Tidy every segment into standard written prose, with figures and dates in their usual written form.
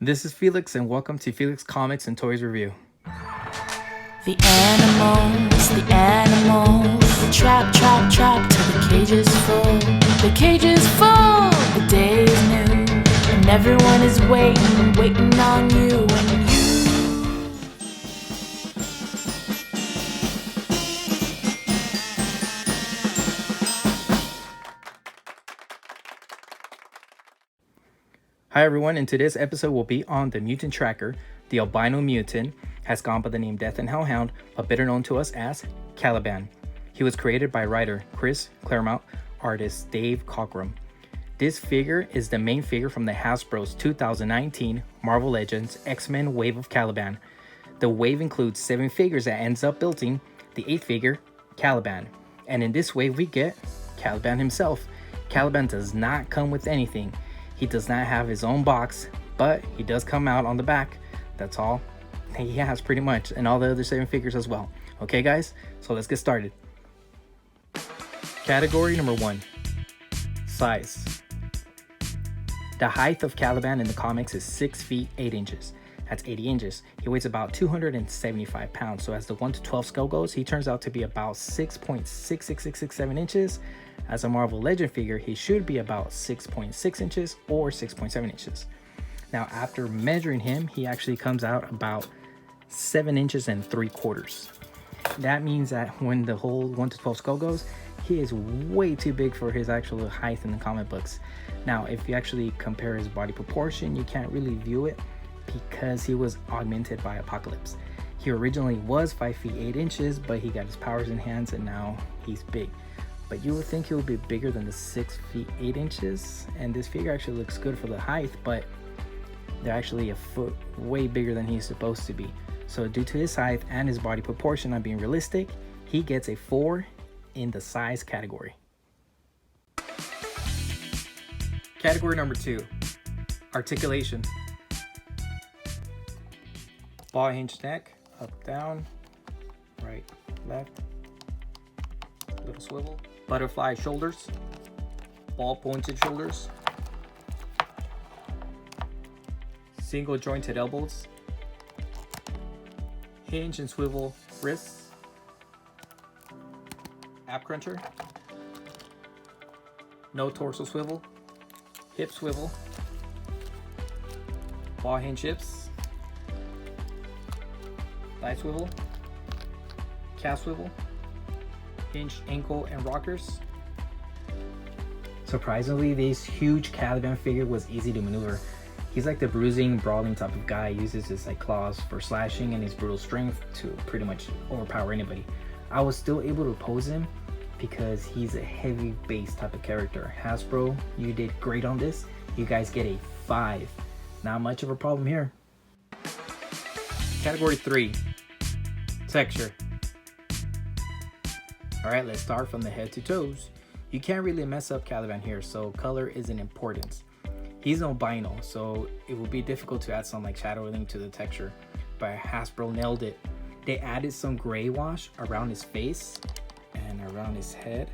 This is Felix, and welcome to Felix Comics and Toys Review. The animals, trap, trap, trap, till the cage is full. The cage is full, the day is new, and everyone is waiting, waiting on you and you. Hi everyone, in today's episode we'll be on the mutant tracker. The albino mutant has gone by the name Death and Hellhound, but better known to us as Caliban. He was created by writer Chris Claremont, artist Dave Cockrum. This figure is the main figure from the Hasbro's 2019 Marvel Legends X-Men Wave of Caliban. The wave includes 7 figures that ends up building the 8th figure, Caliban. And in this wave we get Caliban himself. Caliban does not come with anything. He does not have his own box, but he does come out on the back. That's all he has pretty much, and all the other 7 figures as well. Okay guys, so let's get started. Category number 1, size. The height of Caliban in the comics is 6 feet 8 inches. That's 80 inches. He weighs about 275 pounds. So as the 1 to 12 scale goes, he turns out to be about 6.66667 inches. As a Marvel Legend figure, he should be about 6.6 inches or 6.7 inches. Now, after measuring him, he actually comes out about 7 inches and 3/4. That means that when the whole 1 to 12 scale goes, he is way too big for his actual height in the comic books. Now, if you actually compare his body proportion, you can't really view it because he was augmented by Apocalypse. He originally was 5 feet 8 inches, but he got his powers enhanced and now he's big. But you would think he would be bigger than the 6 feet 8 inches, and this figure actually looks good for the height, but they're actually a foot way bigger than he's supposed to be. So due to his height and his body proportion not being realistic, he gets a 4 in the size category. Category number 2, articulation. Ball hinge neck, up, down, right, left, little swivel. Butterfly shoulders, ball pointed shoulders, single jointed elbows, hinge and swivel wrists, ab cruncher, no torso swivel, hip swivel, ball hinge hips, thigh swivel, calf swivel, hinge ankle and rockers. Surprisingly, this huge Caliban figure was easy to maneuver. He's like the bruising, brawling type of guy. He uses his claws for slashing and his brutal strength to pretty much overpower anybody. I was still able to pose him because he's a heavy base type of character. Hasbro, you did great on this. You guys get a 5. Not much of a problem here. Category 3, texture. Alright, let's start from the head to toes. You can't really mess up Caliban here, so color is an importance. He's albino, so it will be difficult to add some shadowing to the texture, but Hasbro nailed it. They added some gray wash around his face and around his head,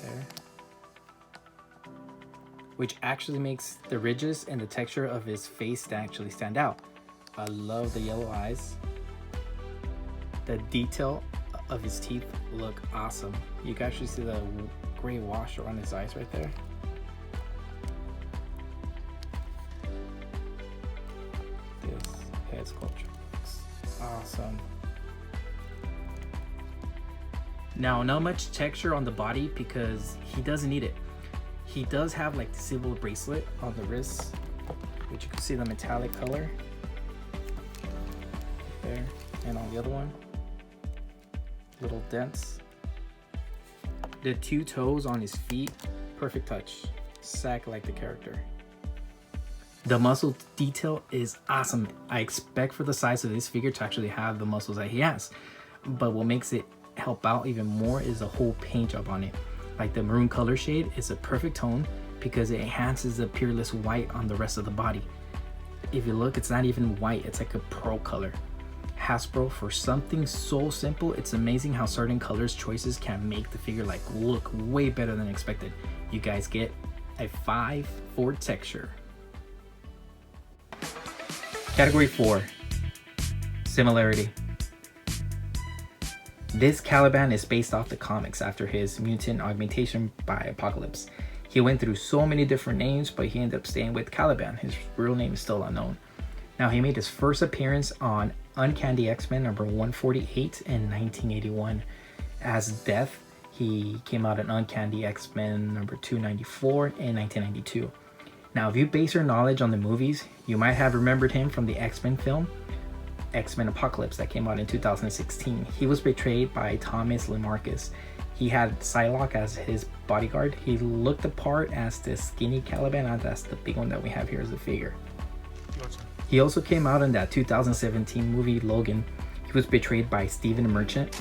there, which actually makes the ridges and the texture of his face to actually stand out. I love the yellow eyes. The detail of his teeth look awesome. You can actually see the gray wash around his eyes right there. This head sculpture looks awesome. Now, not much texture on the body because he doesn't need it. He does have the silver bracelet on the wrist, which you can see the metallic color there, and on the other one, little dents. The 2 toes on his feet, perfect touch, sack like the character. The muscle detail is awesome. I expect for the size of this figure to actually have the muscles that he has, but what makes it help out even more is the whole paint job on it. The maroon color shade is a perfect tone because it enhances the peerless white on the rest of the body. If you look, it's not even white, it's like a pearl color. Hasbro, for something so simple, it's amazing how certain colors choices can make the figure look way better than expected. You guys get a 5 for texture. Category 4, similarity. This Caliban is based off the comics after his mutant augmentation by Apocalypse. He went through so many different names, but he ended up staying with Caliban. His real name is still unknown. Now, he made his first appearance on Uncanny X-Men number 148 in 1981 as Death. He came out in Uncanny X-Men number 294 in 1992. Now, if you base your knowledge on the movies, you might have remembered him from the X-Men film, X-Men Apocalypse, that came out in 2016. He was portrayed by Thomas Lemarcus. He had Psylocke as his bodyguard. He looked the part as the skinny Caliban, and that's the big one that we have here as the figure. He also came out in that 2017 movie Logan. He was portrayed by Stephen Merchant.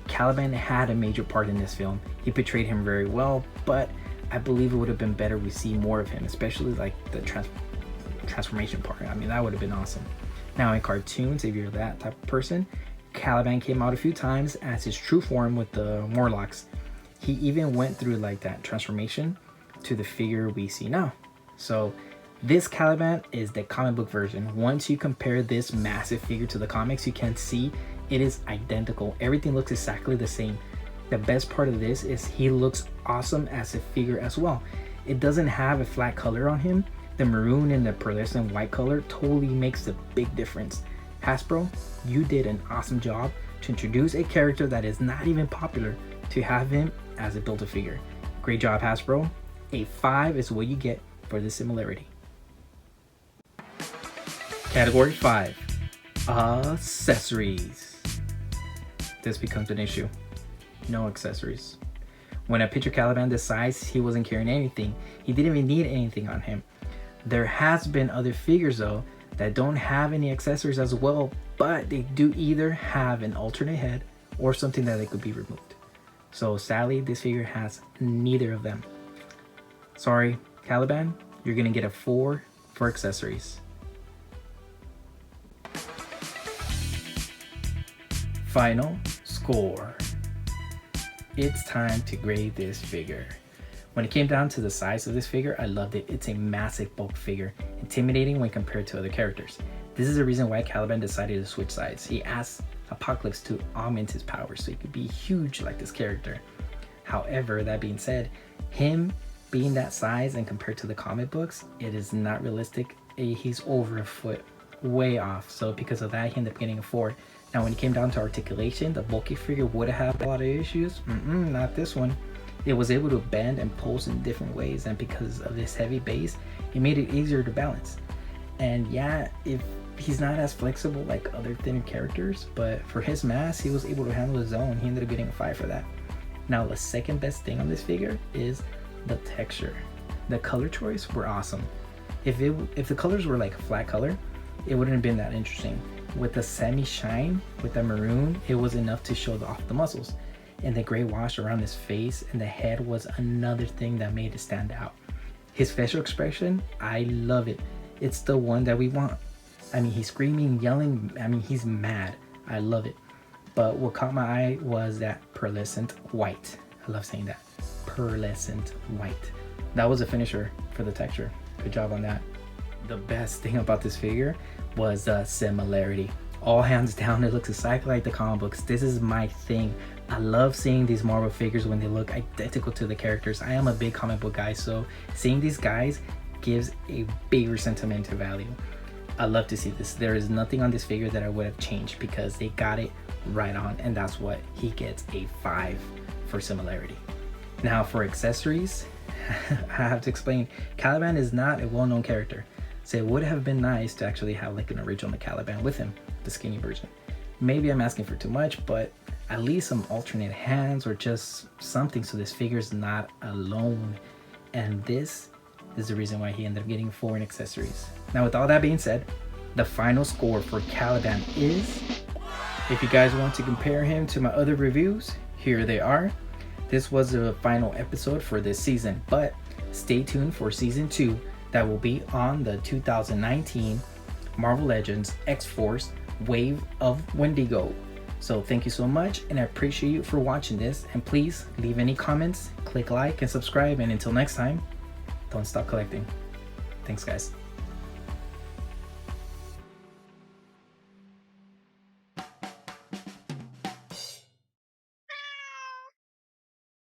Caliban had a major part in this film. He portrayed him very well, but I believe it would have been better we see more of him, especially like the transformation part. I mean, that would have been awesome. Now, in cartoons, if you're that type of person, Caliban came out a few times as his true form with the Morlocks. He even went through like that transformation to the figure we see now. So this Caliban is the comic book version. Once you compare this massive figure to the comics, you can see it is identical. Everything looks exactly the same. The best part of this is he looks awesome as a figure as well. It doesn't have a flat color on him. The maroon and the pearlescent white color totally makes a big difference. Hasbro, you did an awesome job to introduce a character that is not even popular to have him as a Build-A-Figure. Great job, Hasbro. A 5 is what you get for this similarity. Category 5, accessories. This becomes an issue. No accessories. When I picture Caliban this size, he wasn't carrying anything. He didn't even need anything on him. There has been other figures though that don't have any accessories as well, but they do either have an alternate head or something that they could be removed. So sadly, this figure has neither of them. Sorry, Caliban, you're gonna get a 4 for accessories. Final score. It's time to grade this figure. When it came down to the size of this figure, I loved it. It's a massive bulk figure, intimidating when compared to other characters. This is the reason why Caliban decided to switch sides. He asked Apocalypse to augment his powers so he could be huge like this character. However, that being said, him being that size and compared to the comic books, it is not realistic. He's over a foot, way off. So because of that, he ended up getting a 4. Now, when it came down to articulation, the bulky figure would have a lot of issues. Not this one. It was able to bend and pulse in different ways, and because of this heavy base, it made it easier to balance. And yeah, if he's not as flexible like other thinner characters, but for his mass, he was able to handle his own. He ended up getting a 5 for that. Now, the second best thing on this figure is the texture. The color choice were awesome. If the colors were like a flat color, it wouldn't have been that interesting. With the semi-shine, with the maroon, it was enough to show off the muscles. And the gray wash around his face and the head was another thing that made it stand out. His facial expression, I love it. It's the one that we want. I mean, he's screaming, yelling. I mean, he's mad. I love it. But what caught my eye was that pearlescent white. I love saying that. Pearlescent white. That was a finisher for the texture. Good job on that. The best thing about this figure was the similarity. All hands down, it looks exactly like the comic books. This is my thing. I love seeing these Marvel figures when they look identical to the characters. I am a big comic book guy, so seeing these guys gives a bigger sentimental value. I love to see this. There is nothing on this figure that I would have changed because they got it right on, and that's what he gets a 5 for similarity. Now for accessories, I have to explain, Caliban is not a well-known character. So it would have been nice to actually have like an original Caliban with him, the skinny version. Maybe I'm asking for too much, but at least some alternate hands or just something so this figure is not alone. And this is the reason why he ended up getting 4 in accessories. Now with all that being said, the final score for Caliban is, if you guys want to compare him to my other reviews, here they are. This was the final episode for this season, but stay tuned for season 2 that will be on the 2019 Marvel Legends X-Force Wave of Wendigo. So thank you so much, and I appreciate you for watching this, and please leave any comments, click like and subscribe, and until next time, don't stop collecting. Thanks guys.